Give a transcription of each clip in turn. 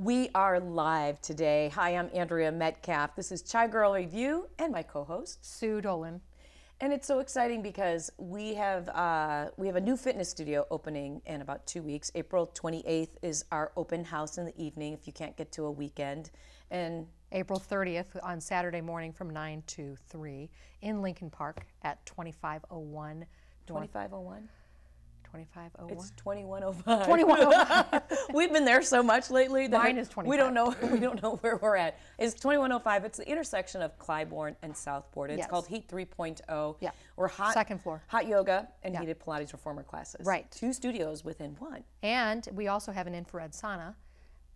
We are live today. Hi, I'm Andrea Metcalf. This is Chai Girl Review and my co-host Sue Dolan. And it's so exciting because we have a new fitness studio opening in about 2 weeks. April 28th is our open house in the evening if you can't get to a weekend. And April 30th on Saturday morning from 9 to 3 in Lincoln Park at 2501. 2501? 2501? It's 2105. 2105. We've been there so much lately that Mine is 25. we don't know where we're at. It's 2105. It's the intersection of Clybourne and Southport. It's Yes. called Heat 3.0. Yeah. We're hot. Second floor. Hot yoga and Yeah. heated Pilates reformer classes. Right. 2 studios within one. And we also have an infrared sauna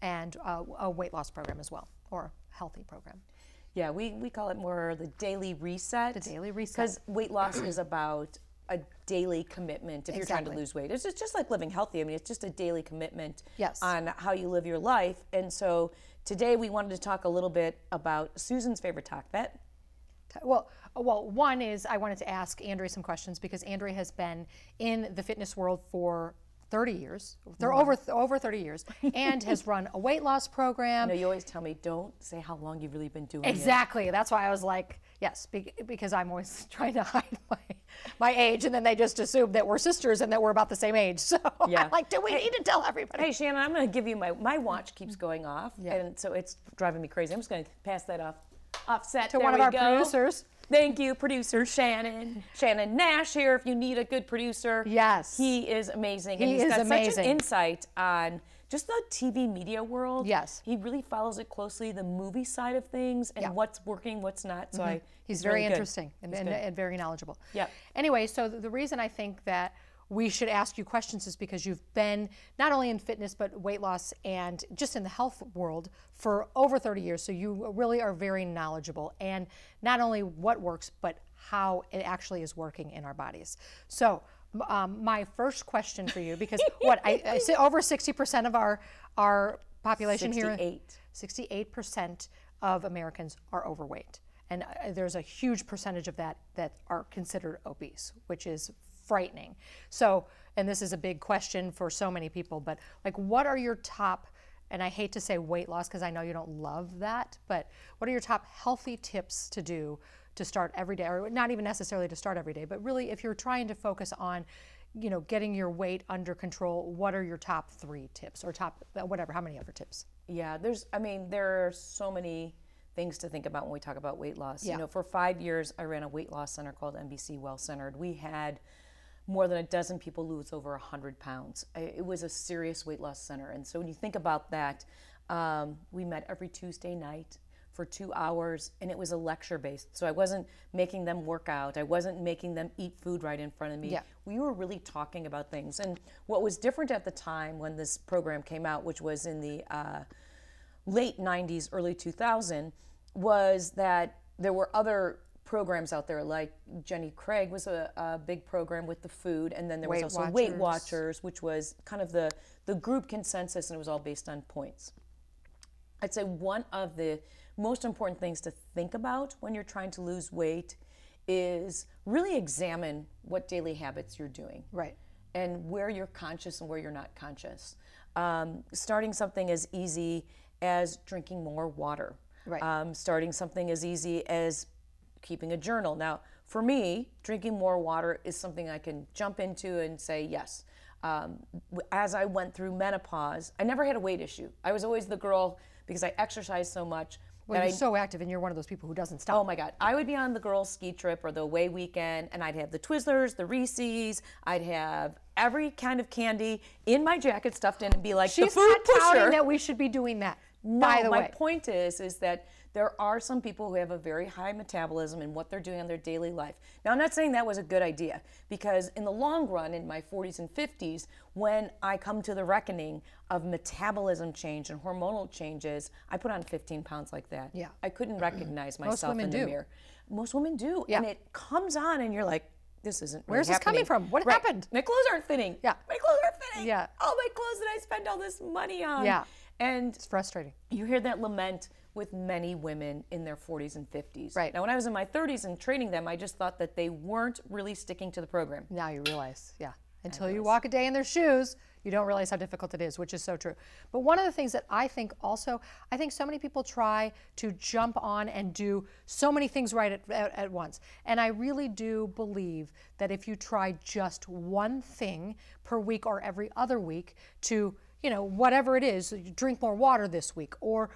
and a weight loss program as well, or healthy program. Yeah, we call it more the daily reset. The daily reset. Because weight loss is about a daily commitment if you're trying to Exactly. lose weight. It's just like living healthy. I mean, it's just a daily commitment Yes. on how you live your life. And so today we wanted to talk a little bit about Susan's favorite talk bet. Well, one is I wanted to ask Andrea some questions because Andrea has been in the fitness world for 30 years, over 30 years, and has run a weight loss program. You always tell me, don't say how long you've really been doing it. Exactly. That's why I was like, yes, because I'm always trying to hide my age, and then they just assume that we're sisters and that we're about the same age. So Yeah. I'm like, do we need to tell everybody? Hey, Shannon, I'm going to give you my watch keeps going off, and so it's driving me crazy. I'm just going to pass that offset To one of our producers. Thank you, producer Shannon. Shannon Nash here if you need a good producer. Yes. He is amazing. And He he's is got such amazing. an insight on just the TV media world. Yes. He really follows it closely, the movie side of things and Yeah. what's working, what's not. So He's really very good. interesting and very knowledgeable. Yep. Anyway, so the reason I think that we should ask you questions is because you've been not only in fitness but weight loss and just in the health world for over 30 years. So you really are very knowledgeable and not only what works but how it actually is working in our bodies. So my first question for you, because I say over 60% of our population 68% of Americans are overweight. And there's a huge percentage of that are considered obese, which is frightening. So, and this is a big question for so many people, but like what are your top, and I hate to say weight loss because I know you don't love that, but what are your top healthy tips to do to start every day, or not even necessarily to start every day, but really if you're trying to focus on, getting your weight under control, what are your top 3 tips or top, whatever, how many other tips? Yeah, there are so many things to think about when we talk about weight loss. Yeah. For 5 years, I ran a weight loss center called NBC Well Centered. We had more than a dozen people lose over 100 pounds. It was a serious weight loss center. And so when you think about that, we met every Tuesday night for 2 hours, and it was a lecture based. So I wasn't making them work out. I wasn't making them eat food right in front of me. Yeah. We were really talking about things. And what was different at the time when this program came out, which was in the late 90s, early 2000, was that there were other programs out there, like Jenny Craig was a big program with the food, and then there was also Weight Watchers, which was kind of the group consensus, and it was all based on points. I'd say one of the most important things to think about when you're trying to lose weight is really examine what daily habits you're doing. Right. And where you're conscious and where you're not conscious. Starting something as easy as drinking more water. Right. Starting something as easy as keeping a journal. Now, for me, drinking more water is something I can jump into and say yes. As I went through menopause, I never had a weight issue. I was always the girl, because I exercised so much. Well, you're so active, and you're one of those people who doesn't stop. Oh my God. I would be on the girls' ski trip or the away weekend, and I'd have the Twizzlers, the Reese's, I'd have every kind of candy in my jacket stuffed in and be like, She's the food not touting pusher. that we should be doing that, No, by the way. my point is that there are some people who have a very high metabolism in what they're doing in their daily life. Now, I'm not saying that was a good idea, because in the long run, in my 40s and 50s, when I come to the reckoning of metabolism change and hormonal changes, I put on 15 pounds like that. Yeah. I couldn't recognize myself in women the do. mirror. Most women do. Yeah. And it comes on and you're like, this isn't really Where's this coming happening. from? What Right. happened? My clothes aren't fitting. Yeah. My clothes aren't fitting. Yeah. All my clothes that I spend all this money on. Yeah. And It's frustrating. you hear that lament with many women in their 40s and 50s. Right. Now, when I was in my 30s and training them, I just thought that they weren't really sticking to the program. Now you realize, yeah. Until you walk a day in their shoes, you don't realize how difficult it is, which is so true. But one of the things that I think also, I think so many people try to jump on and do so many things right at once. And I really do believe that if you try just one thing per week or every other week to, you know, whatever it is, drink more water this week, or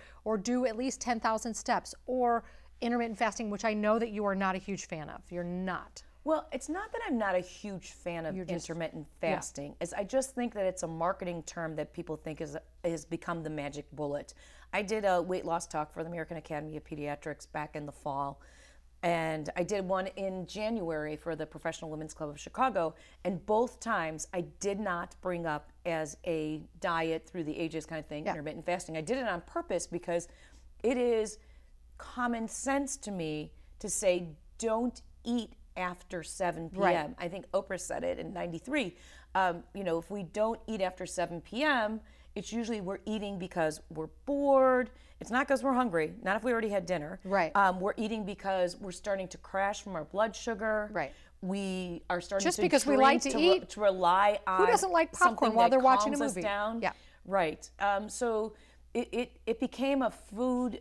do at least 10,000 steps, or intermittent fasting, which I know that you are not a huge fan of. You're not. Well, it's not that I'm not a huge fan of intermittent fasting. As I just think that it's a marketing term that people think has become the magic bullet. I did a weight loss talk for the American Academy of Pediatrics back in the fall, and I did one in January for the Professional Women's Club of Chicago, and both times I did not bring up as a diet through the ages kind of thing, intermittent fasting. I did it on purpose because it is common sense to me to say don't eat after 7 p.m. Right. I think Oprah said it in '93. You know, if we don't eat after 7 p.m., it's usually we're eating because we're bored. It's not because we're hungry, not if we already had dinner. Right. We're eating because we're starting to crash from our blood sugar. Right. We are starting just to because we drink like to eat. To rely on Who doesn't like popcorn something while that they're watching a calms us movie? down. Yeah. Right. So it became a food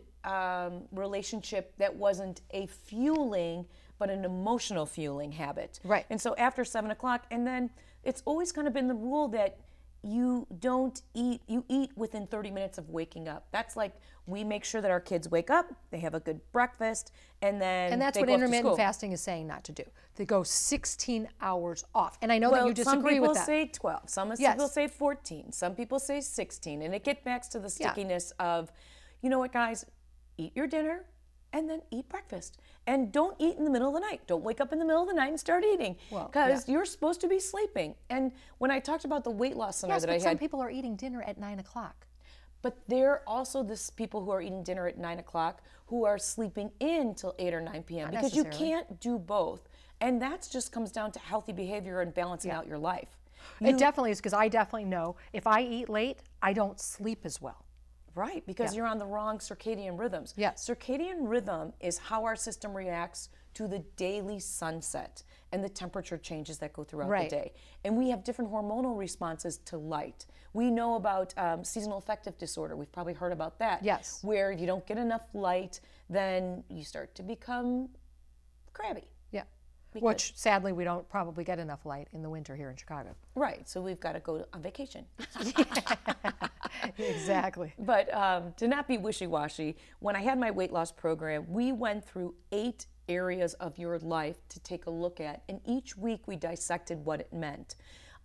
relationship that wasn't a fueling, but an emotional fueling habit. Right. And so after 7 o'clock, and then it's always kind of been the rule that you don't eat, you eat within 30 minutes of waking up. That's like, we make sure that our kids wake up, they have a good breakfast, and then And that's they what go off to intermittent school. fasting is saying not to do. They go 16 hours off. And I know that you disagree with that. Some people say 12, some Yes. people say 14, some people say 16, and it gets back to the stickiness of, you know what, guys, eat your dinner and then eat breakfast. And don't eat in the middle of the night. Don't wake up in the middle of the night and start eating, because you're supposed to be sleeping. And when I talked about the weight loss center that I had, some people are eating dinner at 9 o'clock. but there are also this people who are eating dinner at 9 o'clock who are sleeping in till 8 or 9 p.m. because you can't do both. And that just comes down to healthy behavior and balancing out your life. It definitely is, because I definitely know if I eat late, I don't sleep as well. Right, because you're on the wrong circadian rhythms. Yes. Circadian rhythm is how our system reacts to the daily sunset and the temperature changes that go throughout the day. And we have different hormonal responses to light. We know about seasonal affective disorder. We've probably heard about that. Yes. Where you don't get enough light, then you start to become crabby. Yeah. Which sadly we don't probably get enough light in the winter here in Chicago. Right, so we've got to go on vacation. Exactly. But to not be wishy-washy, when I had my weight loss program, we went through 8 areas of your life to take a look at, and each week we dissected what it meant.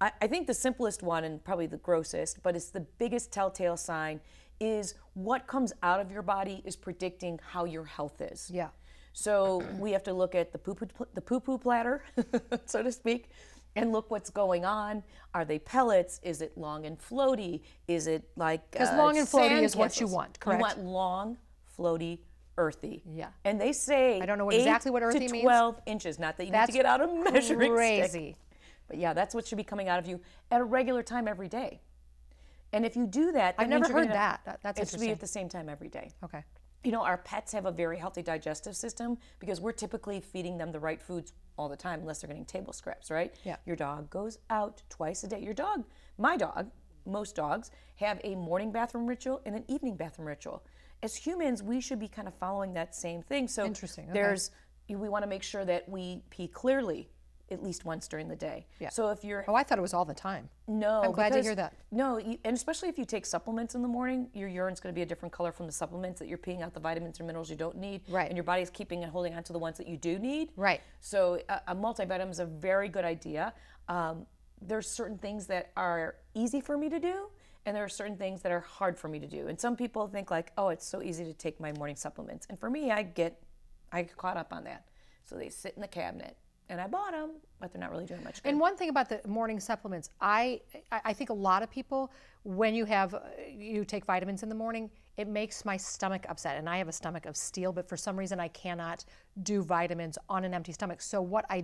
I think the simplest one, and probably the grossest, but it's the biggest telltale sign, is what comes out of your body is predicting how your health is. Yeah. So we have to look at the poo-poo platter, so to speak, and look what's going on. Are they pellets? Is it long and floaty? Is it like Because long and floaty sand is what you castles? want, correct? You want long, floaty, earthy. Yeah. And they say I don't know exactly what earthy to means. 12 inches. Not that you need to get out a measuring crazy. stick. But yeah, that's what should be coming out of you at a regular time every day. And if you do that, I've never heard that. That's it should be interesting. at the same time every day. Okay. You know, our pets have a very healthy digestive system because we're typically feeding them the right foods all the time, unless they're getting table scraps, right? Yeah. Your dog goes out twice a day. Your dog, my dog, most dogs have a morning bathroom ritual and an evening bathroom ritual. As humans, we should be kind of following that same thing. So Interesting. Okay. we want to make sure that we pee clearly at least once during the day. Yeah. So if you're Oh, I thought it was all the time. no, I'm glad to because- hear that. No, and especially if you take supplements in the morning, your urine's going to be a different color from the supplements that you're peeing out the vitamins or minerals you don't need. Right. And your body's keeping and holding on to the ones that you do need. Right. So a multivitamin is a very good idea. There's certain things that are easy for me to do, and there are certain things that are hard for me to do. And some people think like, oh, it's so easy to take my morning supplements. And for me, I get caught up on that. So they sit in the cabinet. And I bought them, but they're not really doing much good. And one thing about the morning supplements, I think a lot of people, when you take vitamins in the morning, it makes my stomach upset. And I have a stomach of steel, but for some reason I cannot do vitamins on an empty stomach. So what I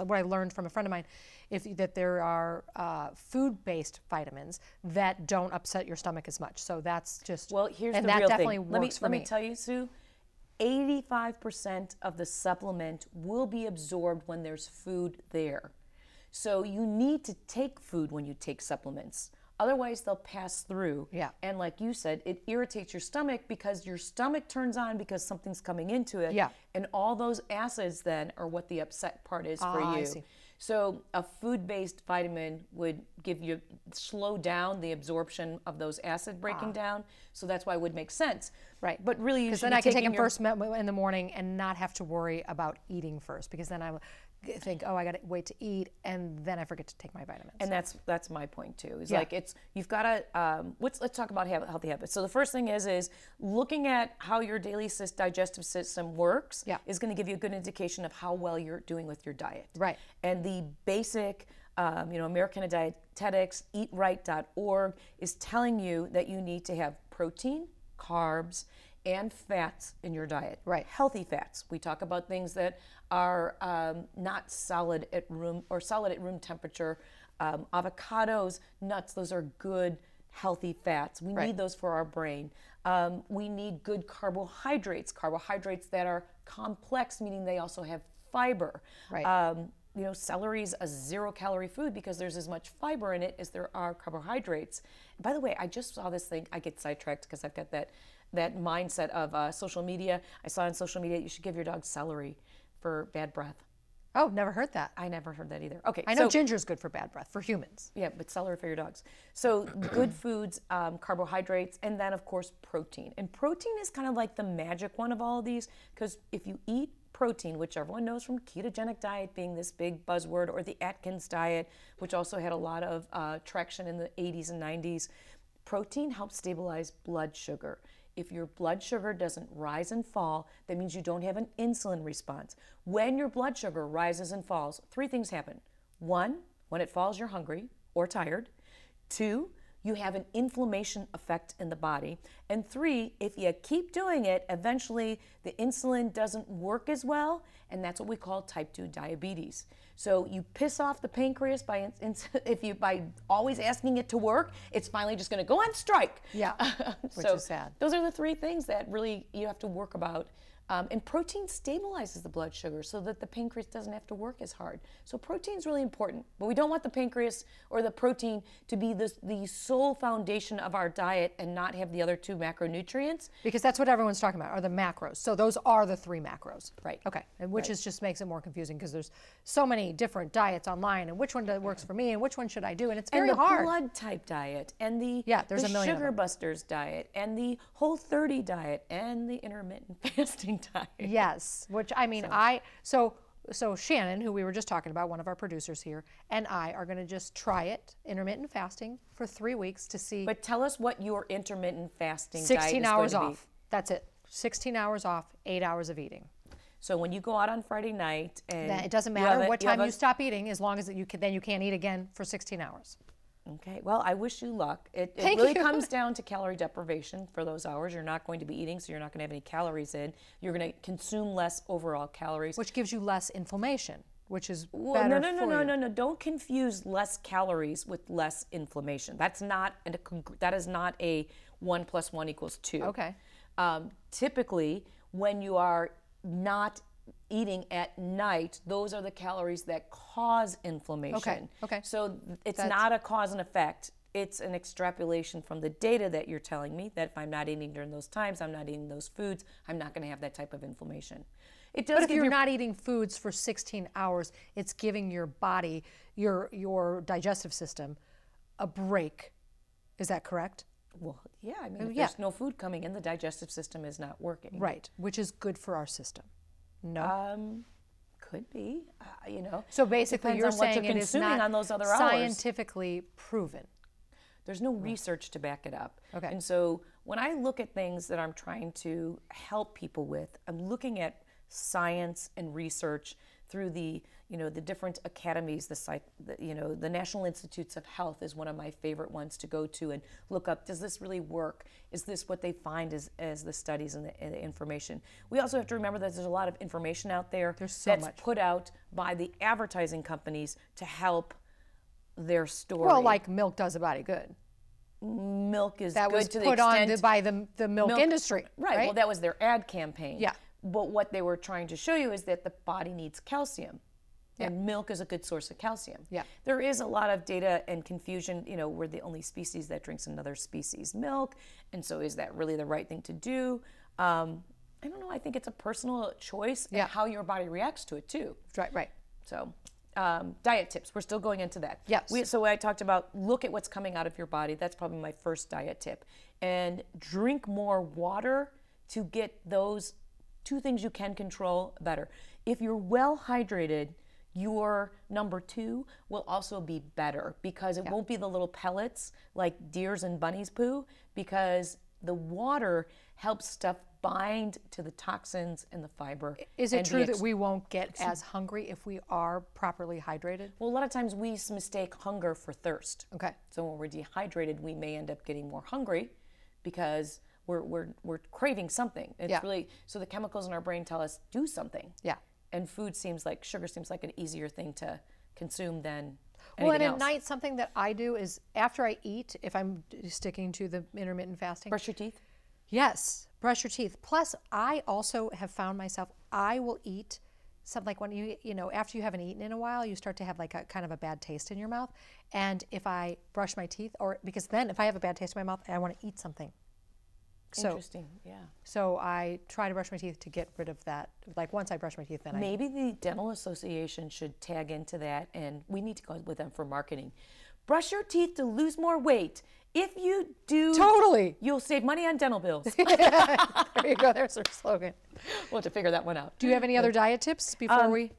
learned from a friend of mine, that there are food-based vitamins that don't upset your stomach as much. So that's just Well, here's and the that real definitely thing. works for Let me. me tell you, Sue, 85% of the supplement will be absorbed when there's food there. So you need to take food when you take supplements. Otherwise, they'll pass through. Yeah. And like you said, it irritates your stomach because your stomach turns on because something's coming into it. Yeah. And all those acids then are what the upset part is for you. I see. So a food-based vitamin would slow down the absorption of those acid breaking down. So that's why it would make sense. Right. But really, you because should then be I can take taking them first in the morning and not have to worry about eating first, because then I think, oh, I got to wait to eat, and then I forget to take my vitamins. And that's my point too. Is like you've got to let's talk about healthy habits. So the first thing is looking at how your daily digestive system works is going to give you a good indication of how well you're doing with your diet. Right. And the basic American Dietetics, eatright.org is telling you that you need to have protein, carbs, and fats in your diet. Right. Healthy fats. We talk about things that are not solid at room temperature. Avocados, nuts, those are good, healthy fats. We need those for our brain. We need good carbohydrates that are complex, meaning they also have fiber. Right. Celery's a 0-calorie food because there's as much fiber in it as there are carbohydrates. By the way, I just saw this thing. I get sidetracked because I've got that mindset of social media. I saw on social media you should give your dog celery for bad breath. Oh, never heard that. I never heard that either. Okay, I know ginger's good for bad breath for humans. Yeah, but celery for your dogs. So good foods, carbohydrates, and then of course protein. And protein is kind of like the magic one of all of these, because if you eat protein, which everyone knows from ketogenic diet being this big buzzword, or the Atkins diet, which also had a lot of traction in the 80s and 90s, protein helps stabilize blood sugar. If your blood sugar doesn't rise and fall, that means you don't have an insulin response. When your blood sugar rises and falls, 3 things happen. 1, when it falls, you're hungry or tired. 2, you have an inflammation effect in the body. And 3, if you keep doing it, eventually the insulin doesn't work as well, and that's what we call type 2 diabetes. So you piss off the pancreas by always asking it to work, it's finally just going to go on strike. Yeah, which is sad. Those are the 3 things that really you have to work about. And protein stabilizes the blood sugar so that the pancreas doesn't have to work as hard. So protein is really important, but we don't want the pancreas or the protein to be the sole foundation of our diet and not have the other 2 macronutrients. Because that's what everyone's talking about, are the macros. So those are the 3 macros. Right. Okay, and which just makes it more confusing because there's so many different diets online, and which one works for me and which one should I do, and it's very hard. And the blood type diet, and the there's a million sugar busters diet, and the Whole30 diet, and the intermittent fasting diet. Yes, which I mean, so Shannon, who we were just talking about, one of our producers here, and I are going to just try it, intermittent fasting, for 3 weeks to see. But tell us what your intermittent fasting 16 diet is hours going to be. off. That's it. 16 hours off, 8 hours of eating. So when you go out on Friday night, and it doesn't matter what time you stop eating, as long as you can't eat again for 16 hours. Okay, well, I wish you luck. It Thank really you. comes down to calorie deprivation for those hours. You're not going to be eating, so you're not going to have any calories in. You're going to consume less overall calories. Which gives you less inflammation, which is Well, better no. Don't confuse less calories with less inflammation. That is not a 1 + 1 = 2. Okay. Typically, when you are not eating at night, those are the calories that cause inflammation. Okay. So it's not a cause and effect. It's an extrapolation from the data that you're telling me that if I'm not eating during those times, I'm not eating those foods, I'm not going to have that type of inflammation. It does. But if you're not eating foods for 16 hours, it's giving your body, your digestive system, a break. Is that correct? Well, yeah. I mean, if there's no food coming in, the digestive system is not working. Right, which is good for our system. No. Could be. So basically, you're on what saying you're it is consuming not on those other hours. scientifically proven. There's no research to back it up. Okay. And so when I look at things that I'm trying to help people with, I'm looking at science and research through the different academies. The National Institutes of Health is one of my favorite ones to go to and look up. Does this really work? Is this what they find as the studies and the information? We also have to remember that there's a lot of information out there that's put out by the advertising companies to help their story. Well, like milk does a body good. Milk is that good was to put the extent on by the milk industry. Right. Well, that was their ad campaign. Yeah. But what they were trying to show you is that the body needs calcium. And milk is a good source of calcium. Yeah. There is a lot of data and confusion, we're the only species that drinks another species' milk. And so is that really the right thing to do? I don't know. I think it's a personal choice and how your body reacts to it too. Right. So diet tips, we're still going into that. Yes. So I talked about look at what's coming out of your body. That's probably my first diet tip. And drink more water to get those two things you can control better. If you're well hydrated, your number 2 will also be better because it won't be the little pellets like deers and bunnies poo, because the water helps stuff bind to the toxins and the fiber. Is it true that we won't get as hungry if we are properly hydrated? Well, a lot of times we mistake hunger for thirst. Okay. So when we're dehydrated, we may end up getting more hungry because we're craving something. It's really, so the chemicals in our brain tell us do something. Yeah. And sugar seems like an easier thing to consume than well, and anything at else. night, something that I do is after I eat, if I'm sticking to the intermittent fasting. Brush your teeth? Yes, brush your teeth. Plus, I also have found myself, I will eat something like when after you haven't eaten in a while, you start to have like a kind of a bad taste in your mouth. And if I brush my teeth, because then if I have a bad taste in my mouth, I want to eat something. Interesting, yeah. So I try to brush my teeth to get rid of that. Like once I brush my teeth, then Maybe the Dental Association should tag into that, and we need to go with them for marketing. Brush your teeth to lose more weight. If you do, totally, you'll save money on dental bills. There you go. There's our slogan. We'll have to figure that one out. Do you have any other diet tips before we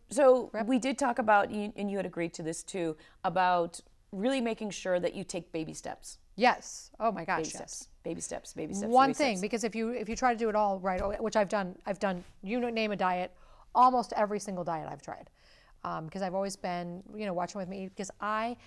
did talk about, and you had agreed to this too, about really making sure that you take baby steps. Yes. Oh my gosh. Baby steps. One thing, because if you try to do it all right, which I've done. Name a diet, almost every single diet I've tried, because I've always been watching with me because I'm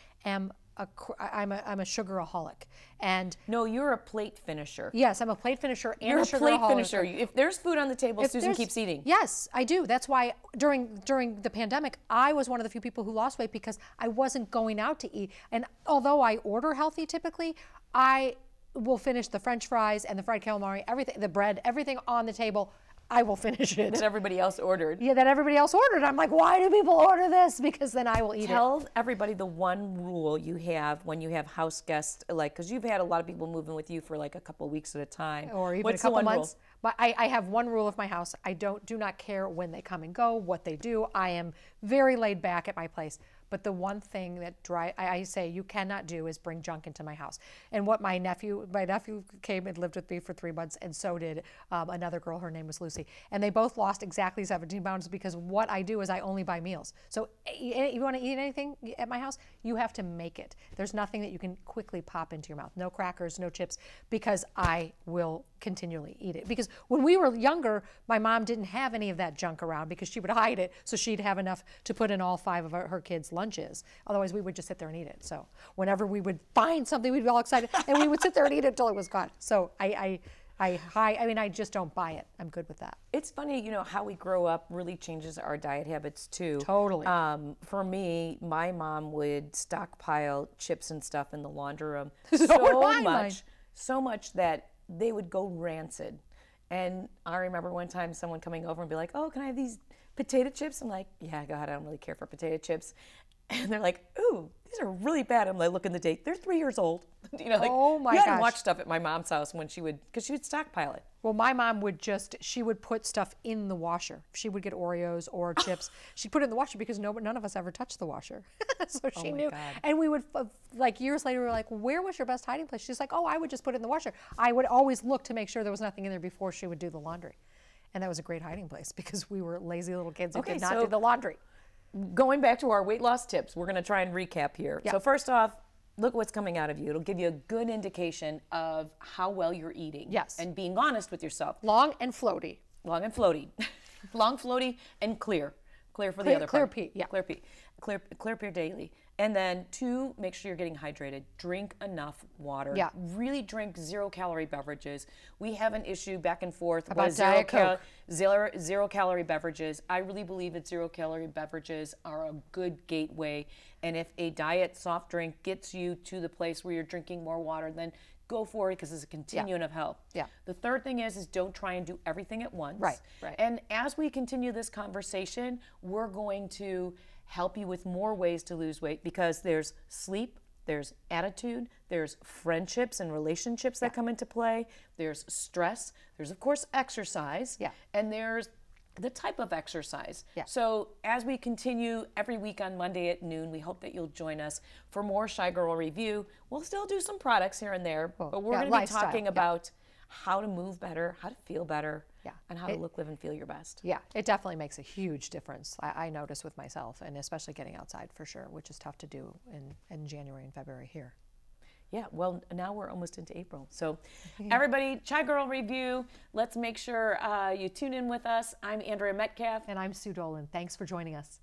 a sugaraholic, and no, you're a plate finisher. Yes, I'm a plate finisher and you're a plate sugaraholic. finisher. If there's food on the table, Susan keeps eating. Yes, I do. That's why during the pandemic, I was one of the few people who lost weight because I wasn't going out to eat. And although I order healthy typically, I will finish the French fries and the fried calamari, everything, the bread, everything on the table. I will finish it. That everybody else ordered. Yeah, that everybody else ordered. I'm like, why do people order this? Because then I will eat it. Tell everybody the one rule you have when you have house guests, like, because you've had a lot of people moving with you for like a couple of weeks at a time. Or even What's a couple the one months. Rule? But I have one rule of my house. I do not care when they come and go, what they do. I am very laid back at my place. But the one thing that I say you cannot do is bring junk into my house. And what my nephew came and lived with me for 3 months, and so did another girl. Her name was Lucy. And they both lost exactly 17 pounds because what I do is I only buy meals. So you want to eat anything at my house, you have to make it. There's nothing that you can quickly pop into your mouth. No crackers, no chips, because I will continually eat it. Because when we were younger, my mom didn't have any of that junk around because she would hide it so she'd have enough to put in all 5 of her kids' lunches. Otherwise, we would just sit there and eat it. So whenever we would find something, we'd be all excited, and we would sit there and eat it until it was gone. So I just don't buy it. I'm good with that. It's funny, how we grow up really changes our diet habits too. Totally. For me, my mom would stockpile chips and stuff in the laundry room so much that they would go rancid. And I remember one time someone coming over and be like, "Oh, can I have these potato chips?" I'm like, "Yeah, go ahead. I don't really care for potato chips." And they're like, "Ooh, these are really bad." I'm like, look in the date. They're 3 years old. Oh my gosh. You hadn't gosh. watched stuff at my mom's house because she would stockpile it. Well, my mom would she would put stuff in the washer. She would get Oreos or chips. She'd put it in the washer because none of us ever touched the washer. So she knew. God. And we would, like years later, we were like, "Where was your best hiding place?" She's like, "Oh, I would just put it in the washer." I would always look to make sure there was nothing in there before she would do the laundry. And that was a great hiding place because we were lazy little kids who did not do the laundry. Going back to our weight loss tips, we're going to try and recap here. Yep. So first off, look what's coming out of you. It'll give you a good indication of how well you're eating. Yes. And being honest with yourself. Long and floaty. Long and floaty. Long, floaty, and clear. Clear for the other part. Clear pee, yeah. Clear pee. Clear pee daily. And then 2, make sure you're getting hydrated. Drink enough water. Yeah. Really drink 0-calorie beverages. We have an issue back and forth about with Diet Coke. zero calorie beverages. I really believe that 0-calorie beverages are a good gateway. And if a diet soft drink gets you to the place where you're drinking more water, then go for it because it's a continuum of health. Yeah. The third thing is don't try and do everything at once. Right. And as we continue this conversation, we're going to help you with more ways to lose weight, because there's sleep, there's attitude, there's friendships and relationships that come into play, there's stress, there's of course exercise, and there's the type of exercise. So as we continue every week on Monday at noon, we hope that you'll join us for more Shy Girl Review. We'll still do some products here and there, but we're going to be talking about how to move better, how to feel better, and how to look, live, and feel your best. Yeah, it definitely makes a huge difference. I notice with myself, and especially getting outside for sure, which is tough to do in January and February here. Yeah, well, now we're almost into April. So everybody, Shy Girl Review, let's make sure you tune in with us. I'm Andrea Metcalf. And I'm Sue Dolan. Thanks for joining us.